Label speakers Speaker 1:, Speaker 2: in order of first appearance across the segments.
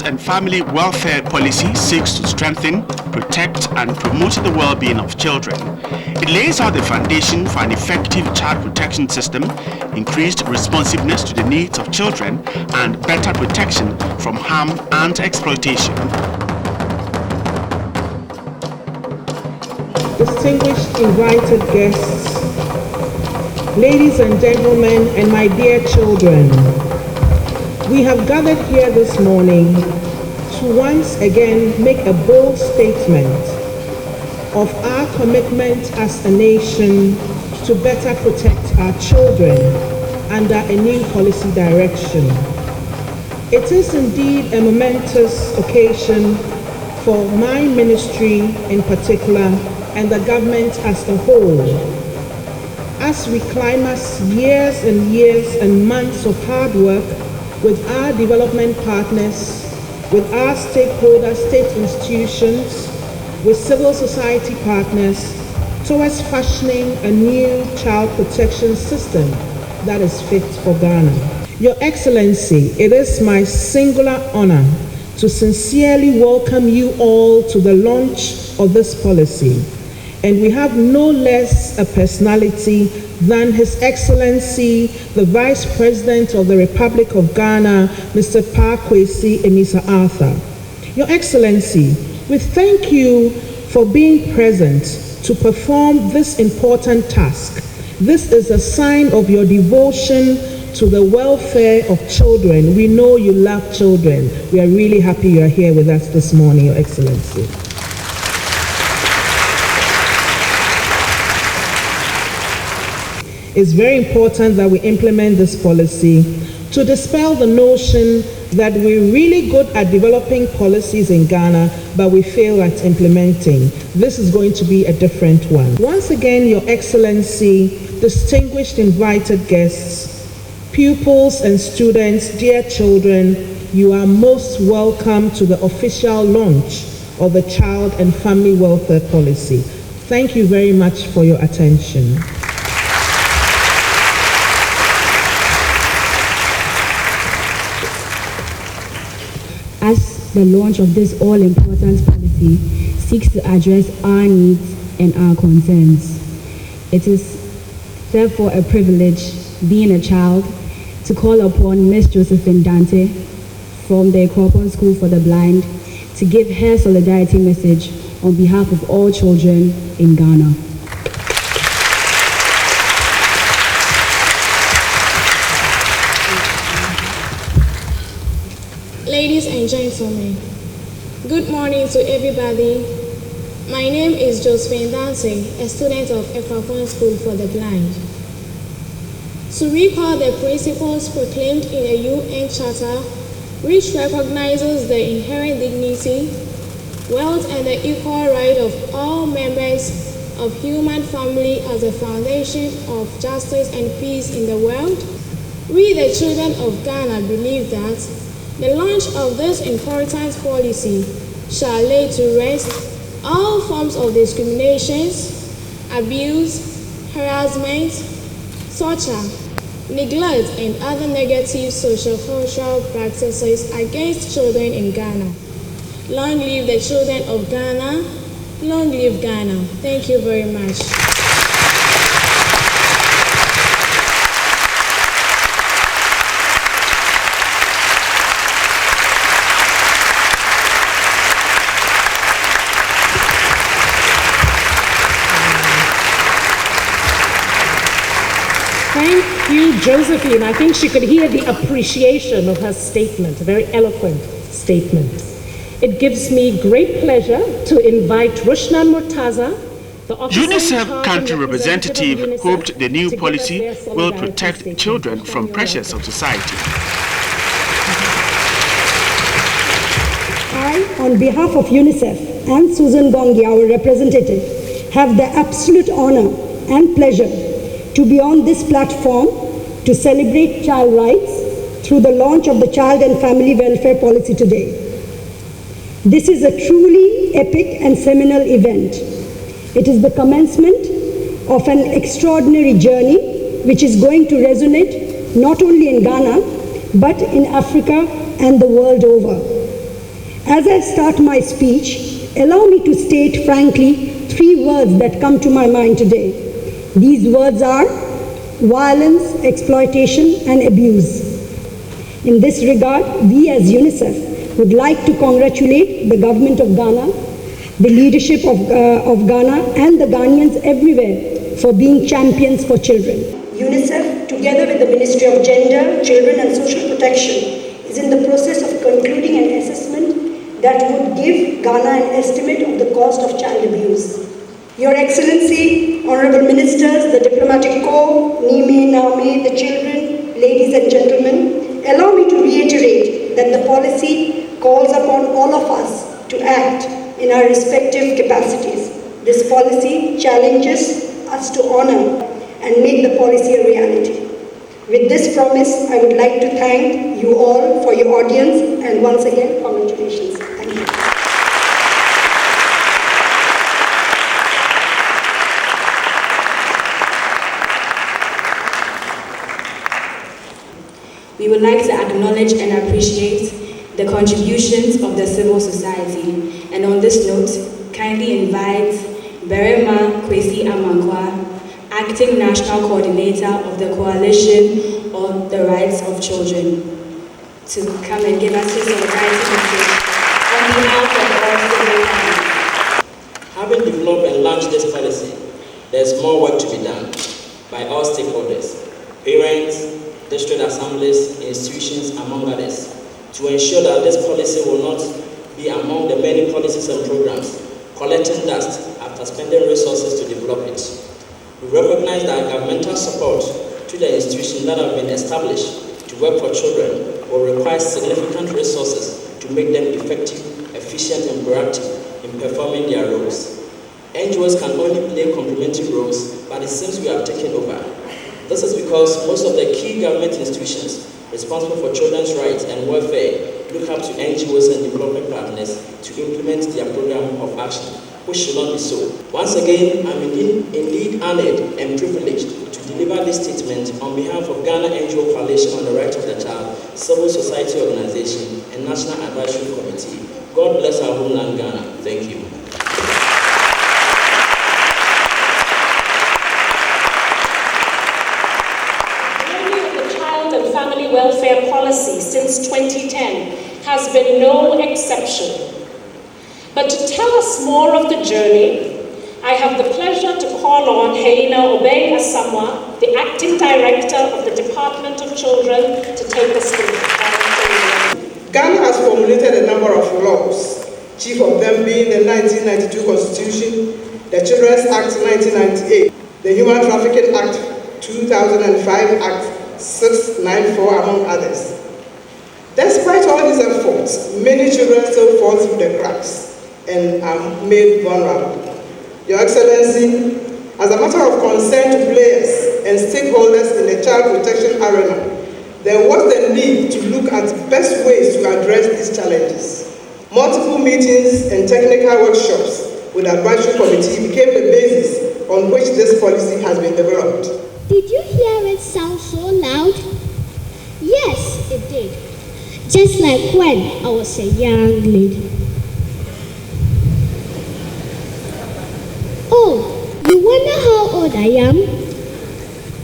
Speaker 1: and family welfare policy seeks to strengthen, protect, and promote the well-being of children. It lays out the foundation for an effective child protection system, increased responsiveness to the needs of children, and better protection from harm and exploitation.
Speaker 2: Distinguished invited guests, ladies and gentlemen, and my dear children, we have gathered here this morning to once again make a bold statement of our commitment as a nation to better protect our children under a new policy direction. It is indeed a momentous occasion for my ministry in particular and the government as a whole, as we climax years and years and months of hard work with our development partners, with our stakeholders, state institutions, with civil society partners, towards fashioning a new child protection system that is fit for Ghana. Your Excellency, it is my singular honor to sincerely welcome you all to the launch of this policy. And we have no less a personality than His Excellency, the Vice President of the Republic of Ghana, Mr. Kwesi Amissah-Arthur. Your Excellency, we thank you for being present to perform this important task. This is a sign of your devotion to the welfare of children. We know you love children. We are really happy you are here with us this morning, Your Excellency. It's very important that we implement this policy to dispel the notion that we're really good at developing policies in Ghana, but we fail at implementing. This is going to be a different one. Once again, Your Excellency, distinguished invited guests, pupils and students, dear children, you are most welcome to the official launch of the Child and Family Welfare Policy. Thank you very much for your attention.
Speaker 3: As the launch of this all-important policy seeks to address our needs and our concerns, it is therefore a privilege, being a child, to call upon Ms. Josephine Dante from the Ekropon School for the Blind to give her solidarity message on behalf of all children in Ghana.
Speaker 4: Ladies and gentlemen, good morning to everybody. My name is Josephine Dante, a student of Ekropon School for the Blind. To recall the principles proclaimed in a UN Charter which recognizes the inherent dignity, wealth, and the equal right of all members of human family as a foundation of justice and peace in the world, we, the children of Ghana, believe that the launch of this important policy shall lay to rest all forms of discriminations, abuse, harassment, torture, neglect, and other negative social-cultural practices against children in Ghana. Long live the children of Ghana. Long live Ghana. Thank you very much.
Speaker 5: Thank you, Josephine. I think she could hear the appreciation of her statement, a very eloquent statement. It gives me great pleasure to invite Rushnan Murtaza, the
Speaker 1: UNICEF country representative, hoped the new policy will protect children from pressures of society.
Speaker 6: I, on behalf of UNICEF and Susan Bongi, our representative, have the absolute honor and pleasure to be on this platform to celebrate child rights through the launch of the Child and Family Welfare Policy today. This is a truly epic and seminal event. It is the commencement of an extraordinary journey which is going to resonate not only in Ghana, but in Africa and the world over. As I start my speech, allow me to state frankly 3 words that come to my mind today. These words are violence, exploitation, and abuse. In this regard, we as UNICEF would like to congratulate the government of Ghana, the leadership of Ghana, and the Ghanaians everywhere for being champions for children. UNICEF, together with the Ministry of Gender, Children and Social Protection, is in the process of concluding an assessment that would give Ghana an estimate of the cost of child abuse. Your Excellency, Honorable Ministers, the Diplomatic Corps, Nime, Naomi, the children, ladies and gentlemen, allow me to reiterate that the policy calls upon all of us to act in our respective capacities. This policy challenges us to honor and make the policy a reality. With this promise, I would like to thank you all for your audience, and once again, congratulations. Thank you.
Speaker 3: We would like to acknowledge and appreciate the contributions of the civil society, and on this note, kindly invite Berema Kwesi Amankwa, Acting National Coordinator of the Coalition on the Rights of Children, to come and give us his solidarity message on behalf of all civil partners.
Speaker 7: Having developed and launched this policy, there's more work to be done by all stakeholders, parents, district assemblies, institutions, among others, to ensure that this policy will not be among the many policies and programs collecting dust after spending resources to develop it. We recognize that governmental support to the institutions that have been established to work for children will require significant resources to make them effective, efficient, and proactive in performing their roles. NGOs can only play complementary roles, but it seems we have taken over. This is because most of the key government institutions responsible for children's rights and welfare look up to NGOs and development partners to implement their program of action, which should not be so. Once again, I'm indeed honored and privileged to deliver this statement on behalf of Ghana NGO Coalition on the Rights of the Child, Civil Society Organization, and National Advisory Committee. God bless our homeland, Ghana. Thank you.
Speaker 5: Family welfare policy since 2010 has been no exception. But to tell us more of the journey, I have the pleasure to call on Helena Obey Asamoah, the Acting Director of the Department of Children, to take us through.
Speaker 8: Ghana has formulated a number of laws, chief of them being the 1992 Constitution, the Children's Act 1998, the Human Trafficking Act 2005 Act 694, among others. Despite all these efforts, many children still fall through the cracks and are made vulnerable. Your Excellency, as a matter of concern to players and stakeholders in the child protection arena, there was the need to look at best ways to address these challenges. Multiple meetings and technical workshops with the advisory committee became the basis on which this policy has been developed.
Speaker 9: Did you hear it sound so loud? Yes, it did. Just like when I was a young lady. Oh, you wonder how old I am?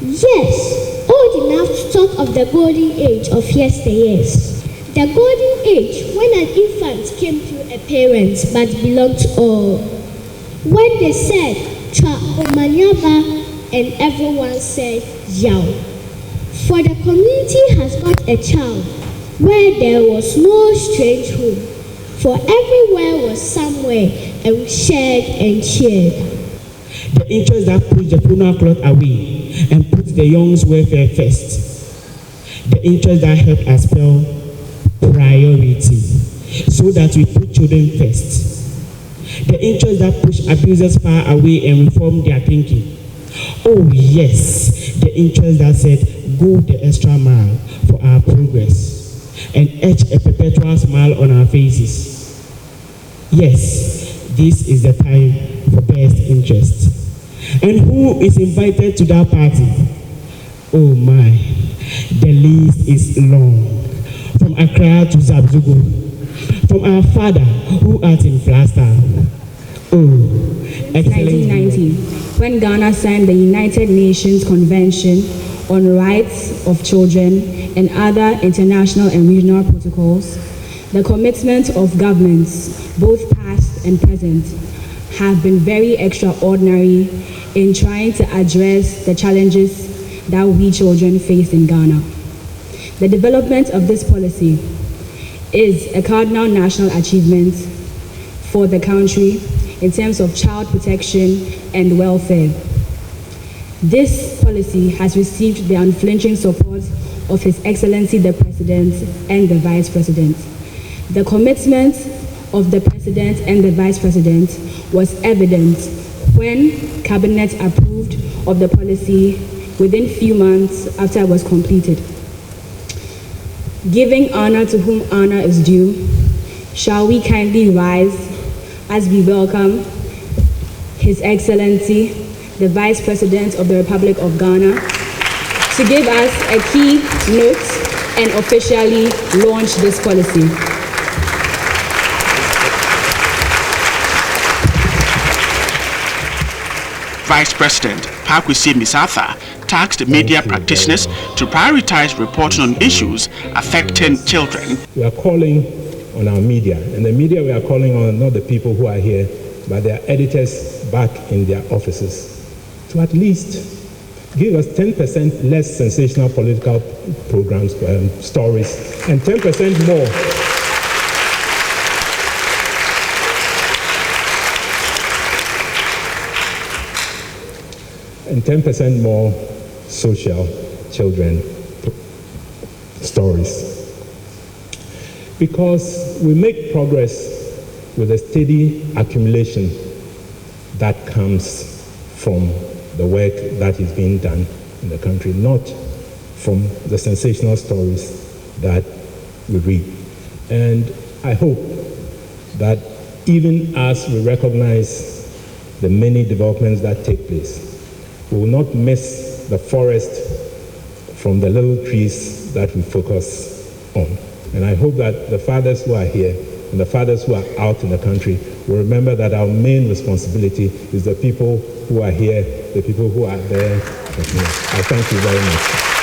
Speaker 9: Yes, old enough to talk of the golden age of yesteryears. The golden age when an infant came to a parent but belonged to all. When they said, Tra Omanyaba, and everyone said, Yow. For the community has got a child where there was no strange home, for everywhere was somewhere, and we shared and cheered.
Speaker 10: The interest that puts the funeral cloth away and puts the young's welfare first. The interest that helped us spell priority, so that we put children first. The interest that push abusers far away and reform their thinking. Oh yes, the interest that said, go the extra mile for our progress and etch a perpetual smile on our faces. Yes, this is the time for best interest. And who is invited to that party? Oh my, the list is long. From Accra to Zabzugu, from our father who art in Flagstaff. Oh, excellent.
Speaker 3: 1990, when Ghana signed the United Nations Convention on Rights of Children and other international and regional protocols, the commitment of governments, both past and present, have been very extraordinary in trying to address the challenges that we children face in Ghana. The development of this policy is a cardinal national achievement for the country in terms of child protection and welfare. This policy has received the unflinching support of His Excellency the President and the Vice President. The commitment of the President and the Vice President was evident when Cabinet approved of the policy within few months after it was completed. Giving honor to whom honor is due, shall we kindly rise as we welcome His Excellency, the Vice President of the Republic of Ghana, to give us a key note and officially launch this policy.
Speaker 1: Vice President Pakwesi Misatha tasked media practitioners to prioritize reporting on issues affecting children.
Speaker 11: We are calling on our media, and the media we are calling on are not the people who are here, but their editors back in their offices, to at least give us 10% less sensational political programs, stories, and 10% more and 10% more social children stories. Because we make progress with a steady accumulation that comes from the work that is being done in the country, not from the sensational stories that we read. And I hope that even as we recognize the many developments that take place, we will not miss the forest from the little trees that we focus on. And I hope that the fathers who are here and the fathers who are out in the country will remember that our main responsibility is the people who are here, the people who are there. I thank you very much.